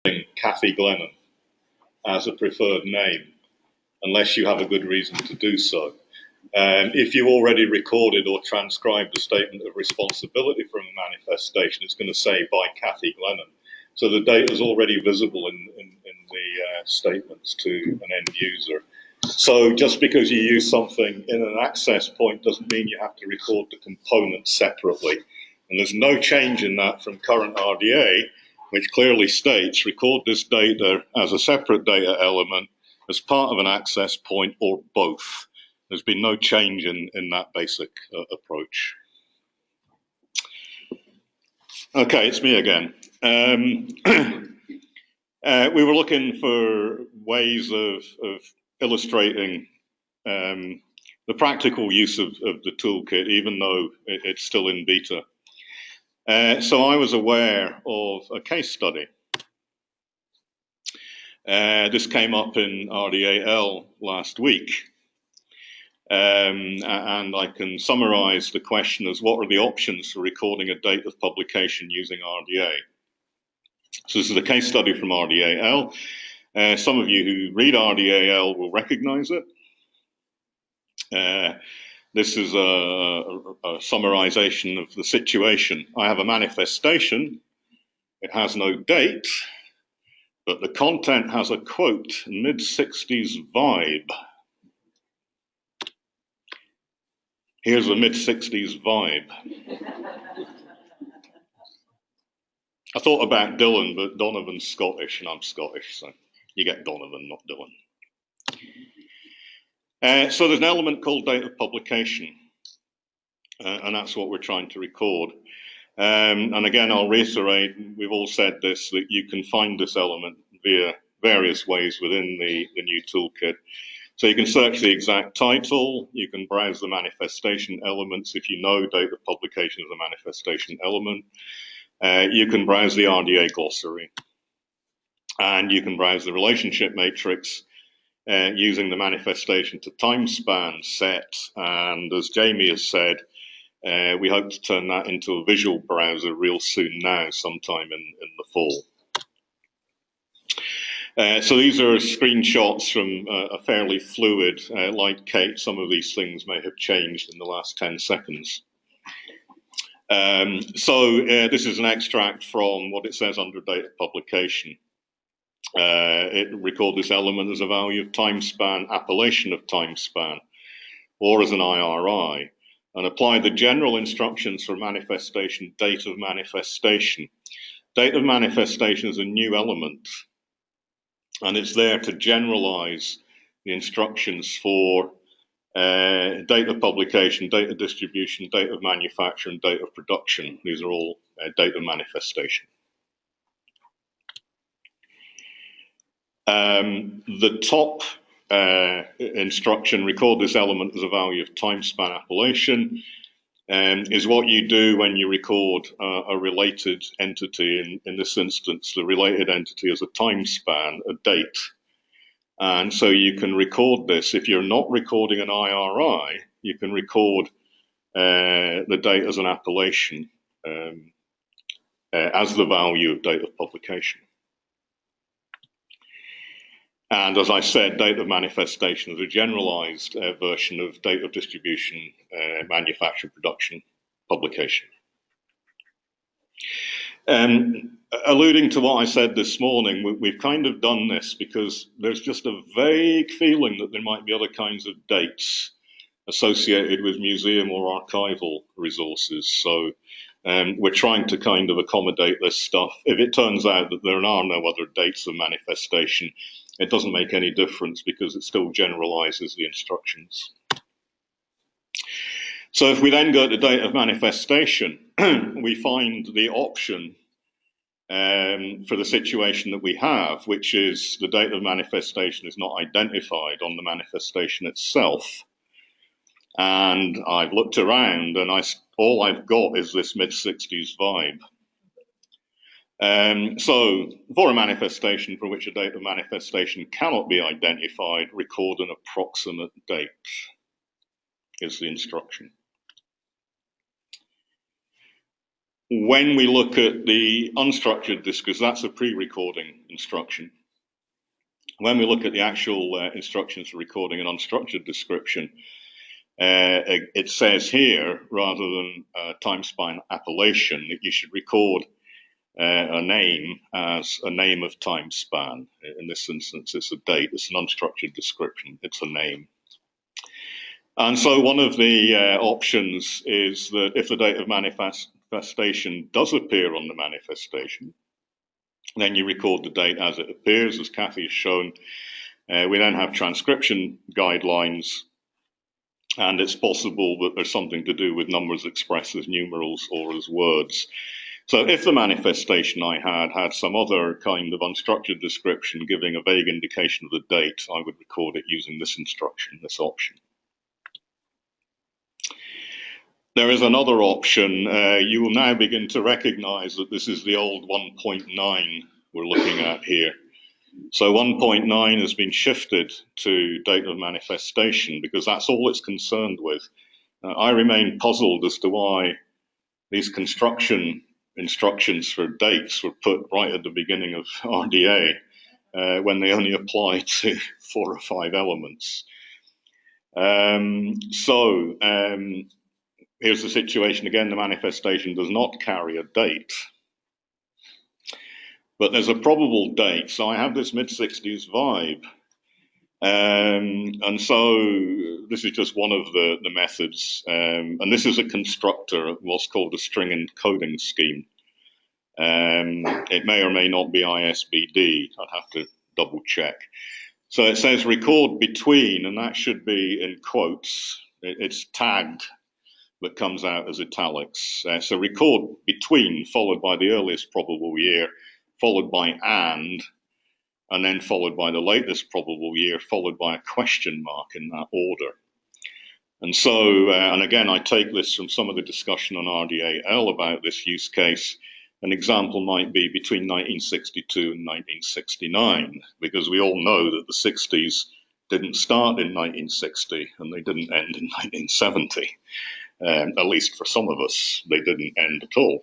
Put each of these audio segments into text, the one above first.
Kathy Glennon as a preferred name, unless you have a good reason to do so. If you already recorded or transcribed a statement of responsibility from a manifestation, it's going to say by Kathy Glennon. So the data is already visible in the statements to an end user. So just because you use something in an access point doesn't mean you have to record the component separately. And there's no change in that from current RDA, which clearly states record this data as a separate data element, as part of an access point, or both. There's been no change in that basic approach. Okay, it's me again. We were looking for ways of illustrating the practical use of the toolkit, even though it's still in beta. So I was aware of a case study. This came up in RDA last week. And I can summarize the question as what are the options for recording a date of publication using RDA. So this is a case study from RDA. Some of you who read RDA will recognize it. This is a summarization of the situation. I have a manifestation. It has no date, but the content has a quote, mid-60s vibe. Here's a mid-60s vibe. I thought about Dylan, but Donovan's Scottish and I'm Scottish, so you get Donovan, not Dylan. So there's an element called date of publication, and that's what we're trying to record. And again, I'll reiterate, we've all said this, that you can find this element via various ways within the new toolkit. So you can search the exact title, you can browse the manifestation elements if you know date of publication is a manifestation element. You can browse the RDA glossary, and you can browse the relationship matrix using the manifestation to timespan set. And as Jamie has said, we hope to turn that into a visual browser real soon now, sometime in the fall. So these are screenshots from a fairly fluid, like Kate, some of these things may have changed in the last 10 seconds. This is an extract from what it says under date of publication. It record this element as a value of timespan, appellation of timespan, or as an IRI, and apply the general instructions for manifestation, date of manifestation. Date of manifestation is a new element, and it's there to generalize the instructions for date of publication, date of distribution, date of manufacture, and date of production. These are all date of manifestation. The top instruction, record this element as a value of timespan appellation, is what you do when you record a related entity. In this instance, the related entity is a timespan, a date. And so you can record this. If you're not recording an IRI, you can record the date as an appellation as the value of date of publication. And as I said, date of manifestation is a generalized version of date of distribution, manufacture, production, publication. Alluding to what I said this morning, we've kind of done this because there's just a vague feeling that there might be other kinds of dates associated with museum or archival resources. So we're trying to kind of accommodate this stuff. If it turns out that there are no other dates of manifestation, it doesn't make any difference because it still generalizes the instructions. So if we then go to date of manifestation, we find the option for the situation that we have, which is the date of manifestation is not identified on the manifestation itself. And I've looked around and all I've got is this mid-60s vibe. So for a manifestation for which a date of manifestation cannot be identified, record an approximate date is the instruction. when we look at the unstructured because that's a pre-recording instruction. When we look at the actual instructions for recording an unstructured description, it says here, rather than timespan appellation, that you should record a name as a name of timespan. In this instance, it's a date. It's an unstructured description. It's a name. And so one of the options is that if the date of manifestation does appear on the manifestation, then you record the date as it appears, as Kathy has shown. We then have transcription guidelines, and it's possible that there's something to do with numbers expressed as numerals or as words. So if the manifestation I had some other kind of unstructured description giving a vague indication of the date, I would record it using this instruction, this option. There is another option. You will now begin to recognize that this is the old 1.9 we're looking at here. So 1.9 has been shifted to date of manifestation because that's all it's concerned with. I remain puzzled as to why these construction instructions for dates were put right at the beginning of RDA when they only apply to 4 or 5 elements. Here's the situation again. The manifestation does not carry a date, but there's a probable date. So I have this mid-60s vibe. And so this is just one of the methods. And this is a constructor of what's called a string encoding scheme. It may or may not be ISBD. I'd have to double check. So it says record between, and that should be in quotes. It's tagged, that comes out as italics. So record between, followed by the earliest probable year, followed by and then followed by the latest probable year, followed by a question mark in that order. And so, and again, I take this from some of the discussion on RDA-L about this use case. An example might be between 1962 and 1969, because we all know that the 60s didn't start in 1960 and they didn't end in 1970. At least for some of us, they didn't end at all.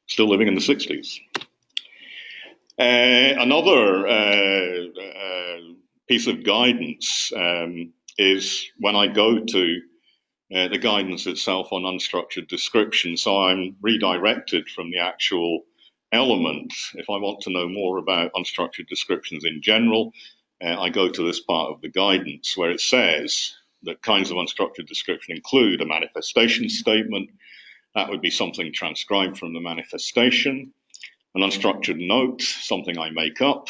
Still living in the 60s. Another piece of guidance is when I go to the guidance itself on unstructured description. So I'm redirected from the actual element. If I want to know more about unstructured descriptions in general, I go to this part of the guidance where it says that kinds of unstructured description include a manifestation statement. That would be something transcribed from the manifestation. An unstructured note, something I make up.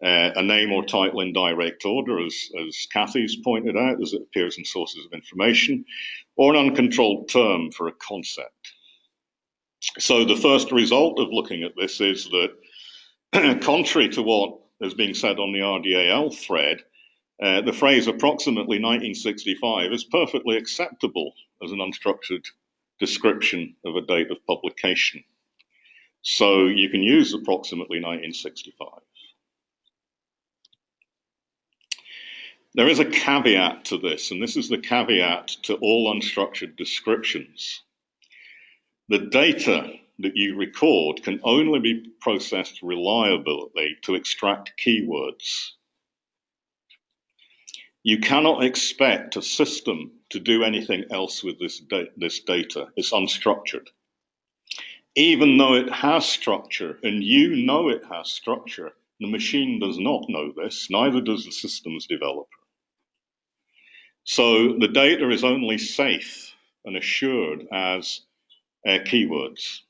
A name or title in direct order, as Kathy's pointed out, as it appears in sources of information. Or an uncontrolled term for a concept. So the first result of looking at this is that, contrary to what is being said on the RDA-L thread, the phrase approximately 1965 is perfectly acceptable as an unstructured description of a date of publication. So you can use approximately 1965. There is a caveat to this, and this is the caveat to all unstructured descriptions. The data that you record can only be processed reliably to extract keywords. You cannot expect a system to do anything else with this data. It's unstructured. Even though it has structure, and you know it has structure, the machine does not know this, neither does the systems developer. So the data is only safe and assured as keywords.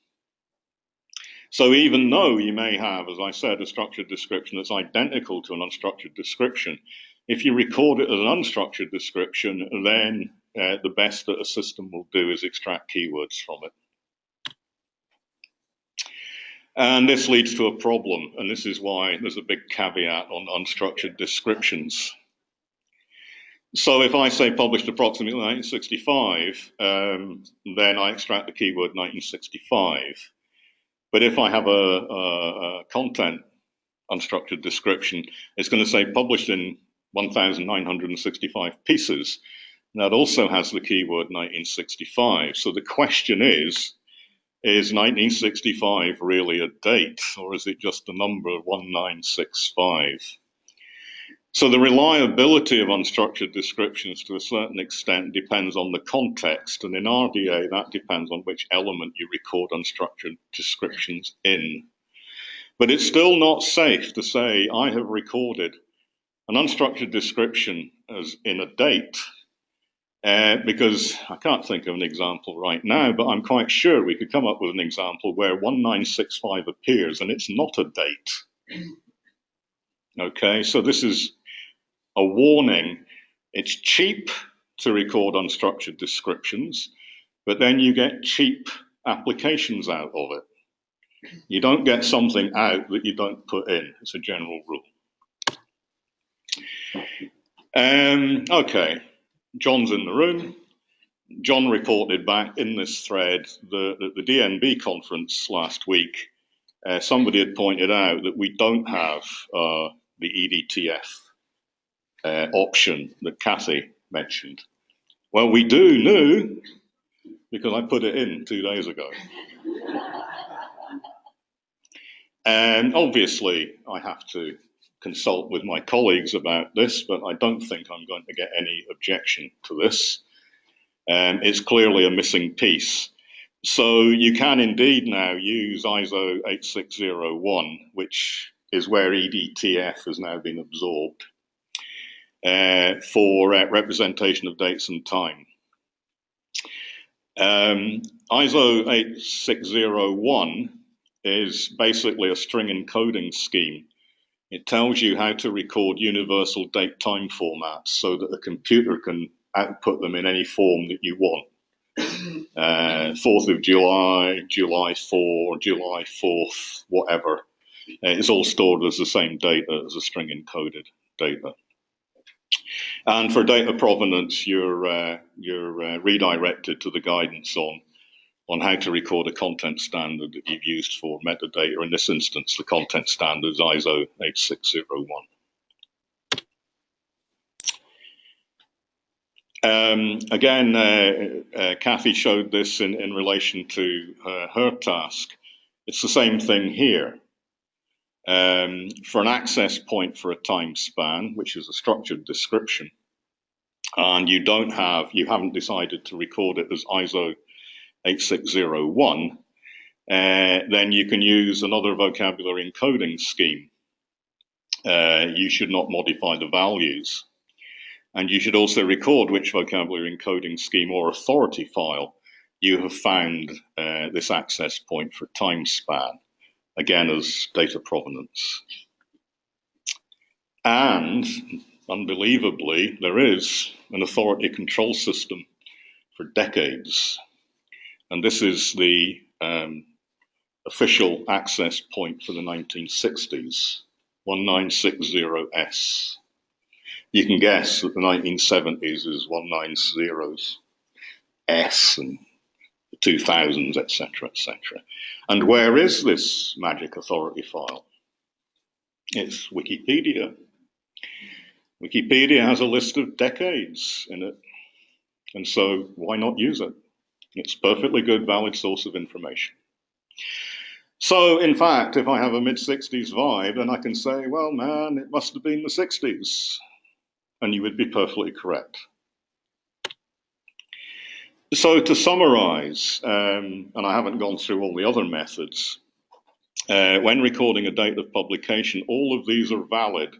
So even though you may have, as I said, a structured description that's identical to an unstructured description, if you record it as an unstructured description, then the best that a system will do is extract keywords from it. And this leads to a problem, and this is why there's a big caveat on unstructured descriptions. So if I say published approximately 1965, then I extract the keyword 1965. But if I have a content unstructured description, it's going to say published in 1,965 pieces. That also has the keyword 1965. So the question is 1965 really a date, or is it just the number 1965? So the reliability of unstructured descriptions to a certain extent depends on the context, and in RDA that depends on which element you record unstructured descriptions in. But it's still not safe to say I have recorded an unstructured description as in a date, because I can't think of an example right now, but I'm quite sure we could come up with an example where 1965 appears and it's not a date. Okay, so this is a warning. It's cheap to record unstructured descriptions, but then you get cheap applications out of it. You don't get something out that you don't put in. It's a general rule. Okay, John's in the room. John reported back in this thread that the DNB conference last week, somebody had pointed out that we don't have the EDTF option that Kathy mentioned. Well, we do now, because I put it in 2 days ago. And obviously, I have to consult with my colleagues about this, but I don't think I'm going to get any objection to this. It's clearly a missing piece. So you can indeed now use ISO 8601, which is where EDTF has now been absorbed, for representation of dates and time. ISO 8601 is basically a string encoding scheme. It tells you how to record universal date time formats so that the computer can output them in any form that you want. 4th of July, July 4, July 4th, whatever. It's all stored as the same data as a string encoded data. And for data provenance, you're redirected to the guidance on how to record a content standard that you've used for metadata. In this instance, the content standard is ISO 8601. Again, Kathy showed this in relation to her task. It's the same thing here. For an access point for a time span, which is a structured description, and you haven't decided to record it as ISO 8601, then you can use another vocabulary encoding scheme. You should not modify the values. And you should also record which vocabulary encoding scheme or authority file you have found this access point for time span, again as data provenance. And unbelievably, there is an authority control system for decades. And this is the official access point for the 1960s, 1960S. You can guess that the 1970s is 190S and the 2000s, etc., etc. And where is this magic authority file? It's Wikipedia. Wikipedia has a list of decades in it, and so why not use it? It's a perfectly good, valid source of information. So, in fact, if I have a mid-60s vibe, then I can say, well, man, it must have been the 60s. And you would be perfectly correct. So to summarize, and I haven't gone through all the other methods, when recording a date of publication, all of these are valid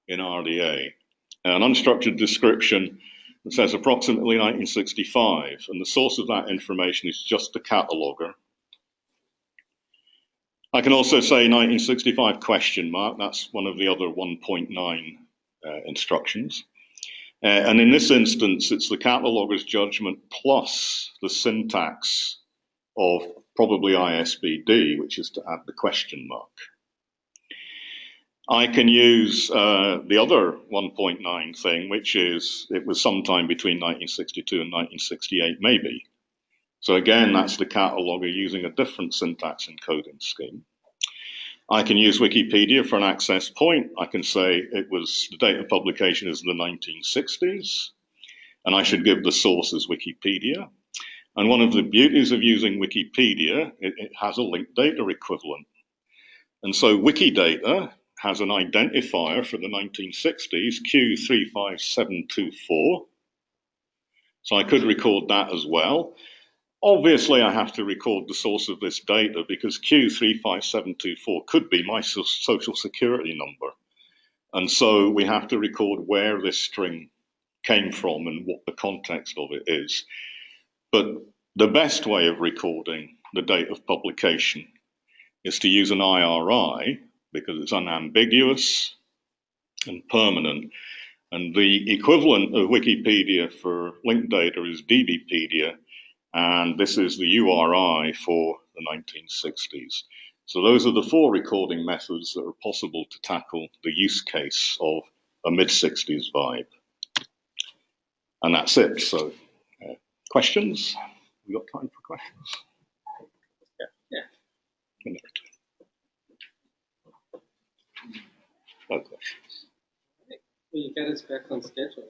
in RDA. An unstructured description that says approximately 1965, and the source of that information is just the cataloger. I can also say 1965 question mark, that's one of the other 1.9 instructions. And in this instance, it's the cataloger's judgment plus the syntax of probably ISBD, which is to add the question mark. I can use the other 1.9 thing, which is it was sometime between 1962 and 1968, maybe. So again, that's the cataloger using a different syntax encoding scheme. I can use Wikipedia for an access point. I can say it was the date of publication is the 1960s. and I should give the source as Wikipedia. And one of the beauties of using Wikipedia, it has a linked data equivalent. And so Wikidata has an identifier for the 1960s, Q35724. So I could record that as well. Obviously, I have to record the source of this data because Q35724 could be my social security number. And so we have to record where this string came from and what the context of it is. But the best way of recording the date of publication is to use an IRI because it's unambiguous and permanent. And the equivalent of Wikipedia for linked data is DBpedia, and this is the URI for the 1960s. So those are the 4 recording methods that are possible to tackle the use case of a mid-60s vibe. And that's it. So questions? We got time for questions? Yeah. A minute. No questions. Well, you got us back on schedule.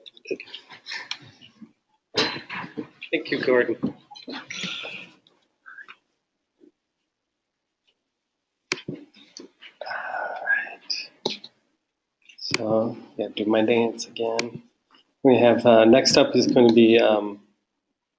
Thank you, Gordon. All right. So, yeah, do my dance again. We have, next up is going to be